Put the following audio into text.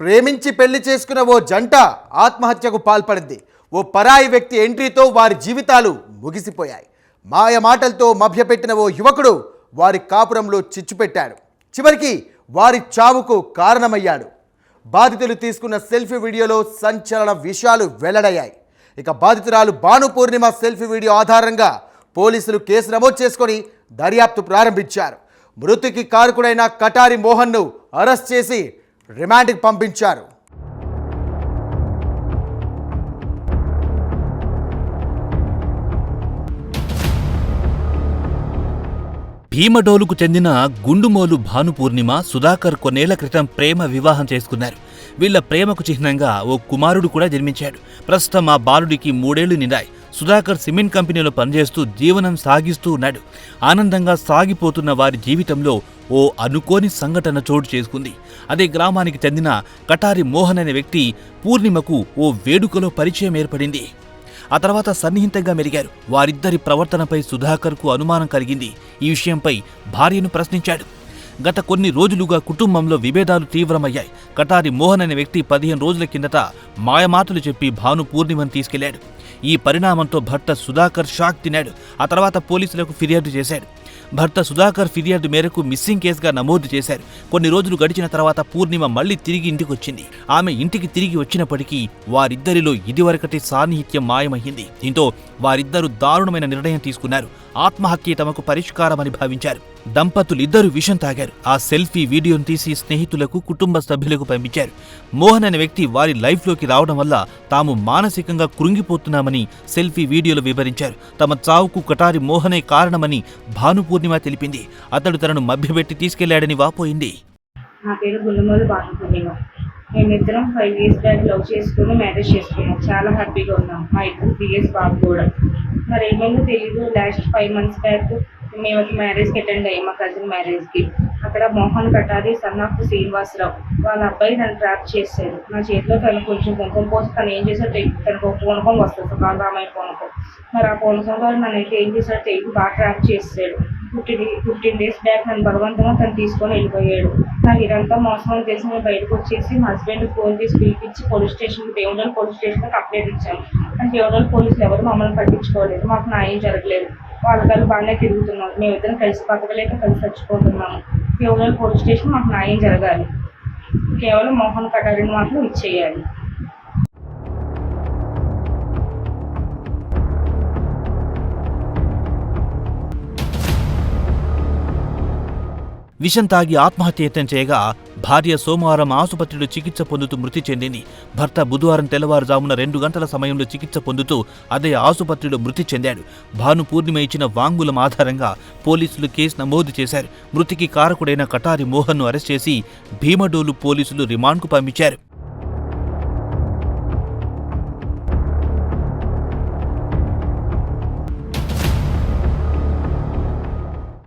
ప్రేమించి పెళ్లి చేసుకున్న ఓ జంట ఆత్మహత్యకు పాల్పడింది. ఓ పరాయి వ్యక్తి ఎంట్రీతో వారి జీవితాలు ముగిసిపోయాయి. మాయ మాటలతో మభ్యపెట్టిన ఓ యువకుడు వారి కాపురంలో చిచ్చు పెట్టాడు. చివరికి వారి చావుకు కారణమయ్యాడు. బాధితులు తీసుకున్న సెల్ఫీ వీడియోలో సంచలన విషయాలు వెల్లడయ్యాయి. ఇక బాధితురాలు భాను పూర్ణిమ సెల్ఫీ వీడియో ఆధారంగా పోలీసులు కేసు నమోదు చేసుకొని దర్యాప్తు ప్రారంభించారు. మృతికి కారకుడైన కటారి మోహన్ను అరెస్ట్ చేసి రిమాండ్కి పంపించారు. భీమడోలుకు చెందిన గుండుమోలు భాను పూర్ణిమ సుధాకర్ కొన్నేళ్ల క్రితం ప్రేమ వివాహం చేసుకున్నారు. వీళ్ల ప్రేమకు చిహ్నంగా ఓ కుమారుడు కూడా జన్మించాడు. ప్రస్తుతం ఆ బాలుడికి 3 ఏళ్లు నిండాయి. సుధాకర్ సిమెంట్ కంపెనీలో పనిచేస్తూ జీవనం సాగిస్తూ ఉన్నాడు. ఆనందంగా సాగిపోతున్న వారి జీవితంలో ఓ అనుకోని సంఘటన చోటు చేసుకుంది. అదే గ్రామానికి చెందిన కటారి మోహన్ అనే వ్యక్తి పూర్ణిమకు ఓ వేడుకలో పరిచయం ఏర్పడింది. ఆ తర్వాత సన్నిహితంగా మెలిగారు. వారిద్దరి ప్రవర్తనపై సుధాకర్కు అనుమానం కలిగింది. ఈ విషయంపై భార్యను ప్రశ్నించాడు. గత కొన్ని రోజులుగా కుటుంబంలో విభేదాలు తీవ్రమయ్యాయి. కటారి మోహన్ అనే వ్యక్తి 15 రోజుల కిందట మాయమాటలు చెప్పి భాను పూర్ణిమను తీసుకెళ్లాడు. ఈ పరిణామంతో భర్త సుధాకర్ షాక్ తిన్నాడు. ఆ తర్వాత పోలీసులకు ఫిర్యాదు చేశాడు. భర్త సుధాకర్ ఫిర్యాదు మేరకు మిస్సింగ్ కేసుగా నమోదు చేశారు. కొన్ని రోజులు గడిచిన తర్వాత పూర్ణిమ మళ్లీ తిరిగి ఇంటికి వచ్చింది. ఆమె ఇంటికి తిరిగి వచ్చినప్పటికీ వారిద్దరిలో ఇదివరకటి సాన్నిహిత్యం మాయమయ్యింది. దీంతో వారిద్దరూ దారుణమైన నిర్ణయం తీసుకున్నారు. ఆత్మహత్య తమకు పరిష్కారమని భావించారు. దంపతులిద్దరూ విషం తాగారు. ఆ సెల్ఫీ వీడియోను తీసి స్నేహితులకు, కుటుంబ సభ్యులకు పంపించారు. మోహన్ అనే వ్యక్తి వారి లైఫ్లోకి రావడం వల్ల తాము మానసికంగా కృంగిపోతున్నామని సెల్ఫీ వీడియోలో వివరించారు. తమ చావుకు కటారి మోహనే కారణమని భాను పూర్ణిమ తెలిపింది. అతడు తనను మభ్యపెట్టి తీసుకెళ్లాడని వాపోయింది. నా పేరు గుండుమోలు భాను పూర్ణిమ. మేమిద్దరం 5 years బ్యాక్ లవ్ చేసుకుని మ్యారేజ్ చేసుకున్నాం. చాలా హ్యాపీగా ఉన్నాం. మా ఇద్దరు 3 years బాబు కూడా. మరి ఏమైందో తెలియదు. లాస్ట్ 5 months బ్యాక్ మేము మ్యారేజ్కి అటెండ్ అయ్యాం, మా కజిన్ మ్యారేజ్కి. అక్కడ మోహన్ కటారి సన్ ఆఫ్ శ్రీనివాసరావు వాళ్ళ అబ్బాయి నన్ను ట్రాప్ చేశాడు. నా చేతిలో తను కొంచెం కుంకుమ పోసి తను ఏం చేశాడు, తనకు ఒక పూనకం వస్తుంది, కాలరామయ్య పూనకం. మరి ఆ పూనకంలో నన్ను అయితే ఏం చేశాడు, తెలియదు బాగా ట్రాప్ చేసాడు. 15 days బ్యాక్ నన్ను బలవంతంగా తను తీసుకొని వెళ్ళిపోయాడు. నాకు ఇదంతా మోసం అని తెలిసి నేను బయటకు వచ్చేసి మా హస్బెండ్ ఫోన్ చేసి పిలిపించి పోలీస్ స్టేషన్, దేవుడల్ పోలీస్ స్టేషన్కి కంప్లైంట్ ఇచ్చాను. కానీ దేవుడల్ పోలీసులు ఎవరు మమ్మల్ని పట్టించుకోలేదు. మాకు న్యాయం జరగలేదు. వాళ్ళకల్లా బాగానే తిరుగుతున్నాం. మేమిద్దరం కలిసి బతకలేక కలిసి చచ్చిపోతున్నాము. దేవుడల్ పోలీస్ స్టేషన్ మాకు న్యాయం జరగాలి. కేవలం మోహన్ కటారిని మాత్రం ఇచ్చేయాలి. విషం తాగి ఆత్మహత్యయత్నం చేయగా భార్య సోమవారం ఆసుపత్రిలో చికిత్స పొందుతూ మృతి చెందింది. భర్త బుధవారం తెల్లవారుజామున 2 గంటల సమయంలో చికిత్స పొందుతూ అదే ఆసుపత్రిలో మృతి చెందాడు. భాను పూర్ణిమ ఇచ్చిన వాంగ్మూలం ఆధారంగా పోలీసులు కేసు నమోదు చేశారు. మృతికి కారకుడైన కటారి మోహన్ను అరెస్ట్ చేసి భీమడోలు పోలీసులు రిమాండ్కు పంపించారు.